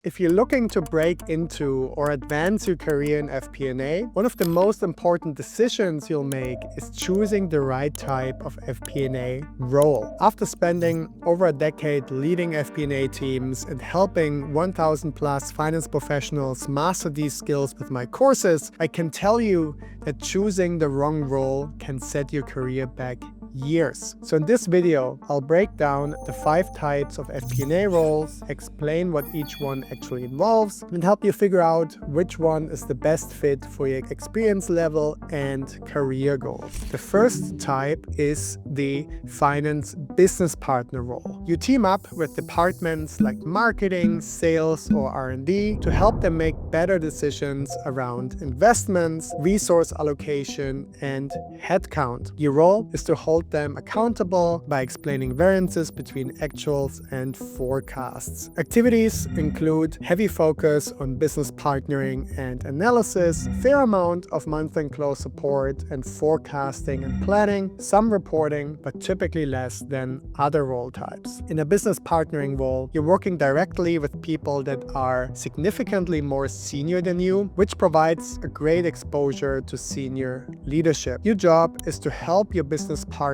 If you're looking to break into or advance your career in FP&A, one of the most important decisions you'll make is choosing the right type of FP&A role. After spending over a decade leading FP&A teams and helping 1,000 plus finance professionals master these skills with my courses, I can tell you that choosing the wrong role can set your career back years. So in this video, I'll break down the 5 types of FP&A roles, explain what each one actually involves, and help you figure out which one is the best fit for your experience level and career goals. The first type is the finance business partner role. You team up with departments like marketing, sales, or R&D to help them make better decisions around investments, resource allocation, and headcount. Your role is to hold them accountable by explaining variances between actuals and forecasts. Activities include heavy focus on business partnering and analysis, fair amount of month-end close support and forecasting and planning, some reporting, but typically less than other role types. In a business partnering role, you're working directly with people that are significantly more senior than you, which provides a great exposure to senior leadership. Your job is to help your business partners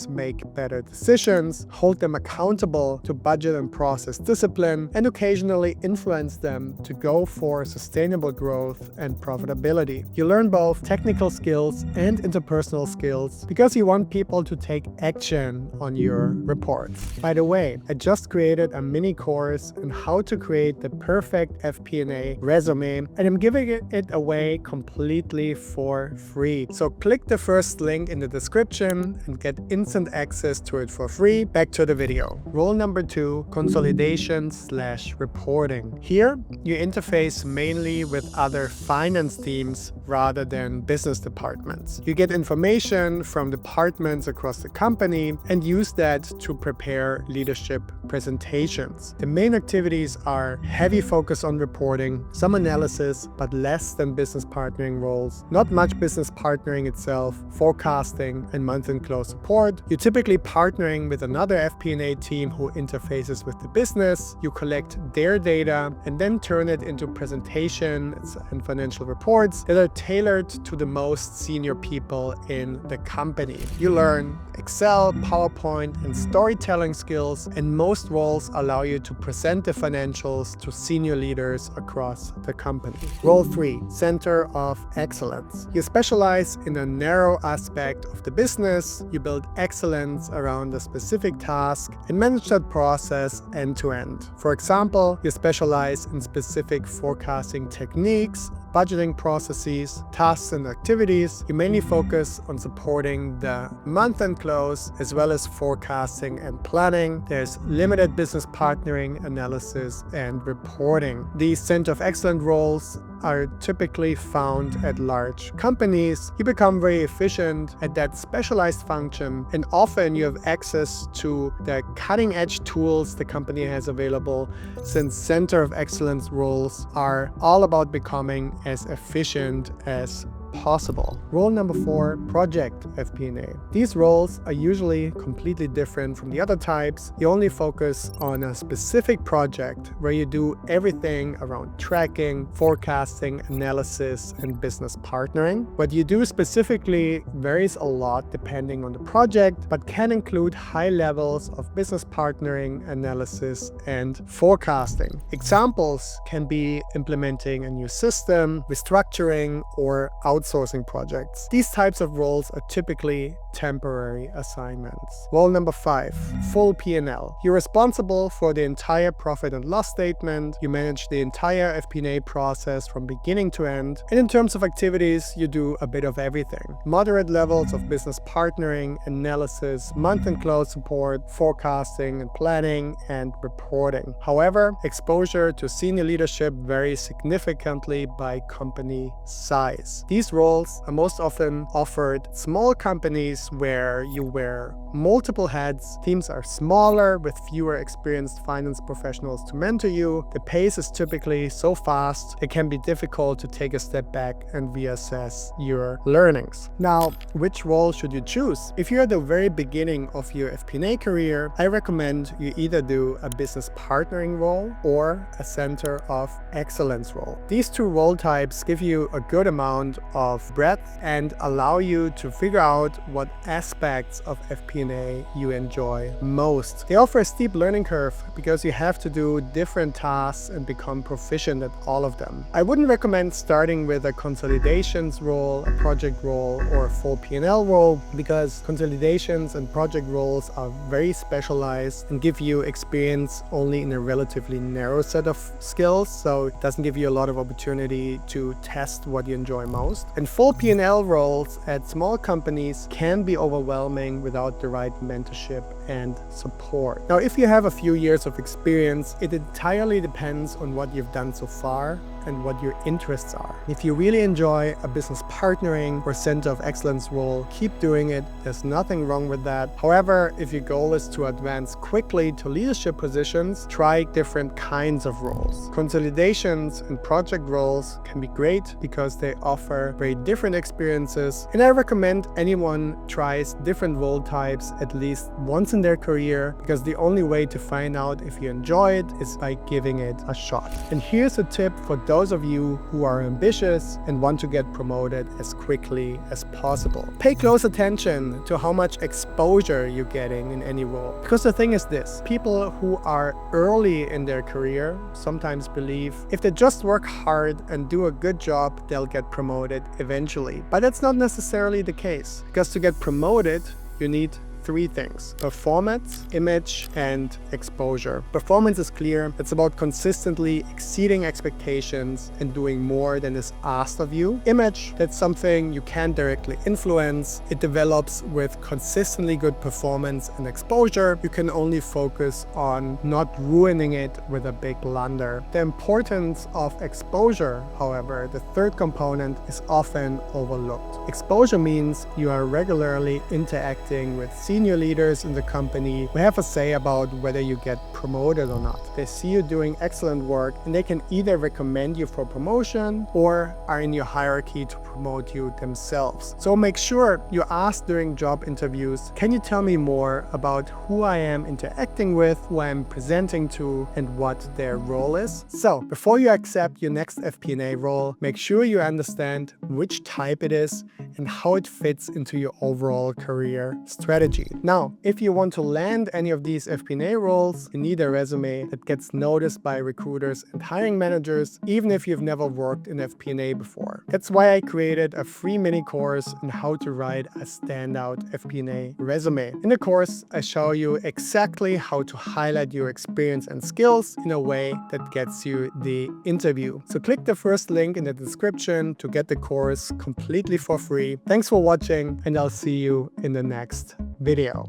make better decisions, hold them accountable to budget and process discipline, and occasionally influence them to go for sustainable growth and profitability. You learn both technical skills and interpersonal skills because you want people to take action on your reports. By the way, I just created a mini course on how to create the perfect FP&A resume, and I'm giving it away completely for free. So click the first link in the description and get instant access to it for free. Back to the video. Role number 2, consolidation/reporting. Here, you interface mainly with other finance teams rather than business departments. You get information from departments across the company and use that to prepare leadership presentations. The main activities are heavy focus on reporting, some analysis, but less than business partnering roles, not much business partnering itself, forecasting, and month-end close support. You're typically partnering with another FP&A team who interfaces with the business. You collect their data and then turn it into presentations and financial reports that are tailored to the most senior people in the company. You learn Excel, PowerPoint, and storytelling skills, and most roles allow you to present the financials to senior leaders across the company. Role 3, Center of Excellence. You specialize in a narrow aspect of the business. You build excellence around a specific task and manage that process end to end. For example, you specialize in specific forecasting techniques, budgeting processes, tasks, and activities. You mainly focus on supporting the month-end close as well as forecasting and planning. There's limited business partnering, analysis, and reporting. These Center of Excellence roles are typically found at large companies. You become very efficient at that specialized function, and often you have access to the cutting-edge tools the company has available, since Center of Excellence roles are all about becoming as efficient as possible. Role number 4, project FP&A. These roles are usually completely different from the other types. You only focus on a specific project where you do everything around tracking, forecasting, analysis, and business partnering. What you do specifically varies a lot depending on the project, but can include high levels of business partnering, analysis, and forecasting. Examples can be implementing a new system, restructuring, or outsourcing projects. These types of roles are typically temporary assignments. Role number 5, full P&L. You're responsible for the entire profit and loss statement. You manage the entire FP&A process from beginning to end. And in terms of activities, you do a bit of everything. Moderate levels of business partnering, analysis, month-end close support, forecasting and planning, and reporting. However, exposure to senior leadership varies significantly by company size. These These roles are most often offered small companies where you wear multiple hats. Teams are smaller with fewer experienced finance professionals to mentor you. The pace is typically so fast, it can be difficult to take a step back and reassess your learnings. Now, which role should you choose? If you're at the very beginning of your FP&A career, I recommend you either do a business partnering role or a center of excellence role. These two role types give you a good amount of breadth and allow you to figure out what aspects of FP&A you enjoy most. They offer a steep learning curve because you have to do different tasks and become proficient at all of them. I wouldn't recommend starting with a consolidations role, a project role, or a full P&L role because consolidations and project roles are very specialized and give you experience only in a relatively narrow set of skills, so it doesn't give you a lot of opportunity to test what you enjoy most. And full P&L roles at small companies can be overwhelming without the right mentorship and support. Now, if you have a few years of experience, it entirely depends on what you've done so far and what your interests are. If you really enjoy a business partnering or center of excellence role, keep doing it. There's nothing wrong with that. However, if your goal is to advance quickly to leadership positions, try different kinds of roles. Consolidations and project roles can be great because they offer very different experiences, and I recommend anyone tries different role types at least once in their career, because the only way to find out if you enjoy it is by giving it a shot. And here's a tip for those of you who are ambitious and want to get promoted as quickly as possible. Pay close attention to how much exposure you're getting in any role. Because the thing is this, people who are early in their career sometimes believe if they just work hard and do a good job, they'll get promoted eventually. But that's not necessarily the case, because to get promoted, you need three things: performance, image, and exposure. Performance is clear. It's about consistently exceeding expectations and doing more than is asked of you. Image, that's something you can't directly influence. It develops with consistently good performance and exposure. You can only focus on not ruining it with a big blunder. The importance of exposure, however, the third component, is often overlooked. Exposure means you are regularly interacting with senior leaders in the company who have a say about whether you get promoted or not. They see you doing excellent work and they can either recommend you for promotion or are in your hierarchy to promote you themselves. So make sure you ask during job interviews, can you tell me more about who I am interacting with, who I am presenting to, and what their role is? So before you accept your next FP&A role, make sure you understand which type it is and how it fits into your overall career strategy. Now, if you want to land any of these FP&A roles, you need a resume that gets noticed by recruiters and hiring managers, even if you've never worked in FP&A before. That's why I created a free mini course on how to write a standout FP&A resume. In the course, I show you exactly how to highlight your experience and skills in a way that gets you the interview. So click the first link in the description to get the course completely for free. Thanks for watching, and I'll see you in the next video.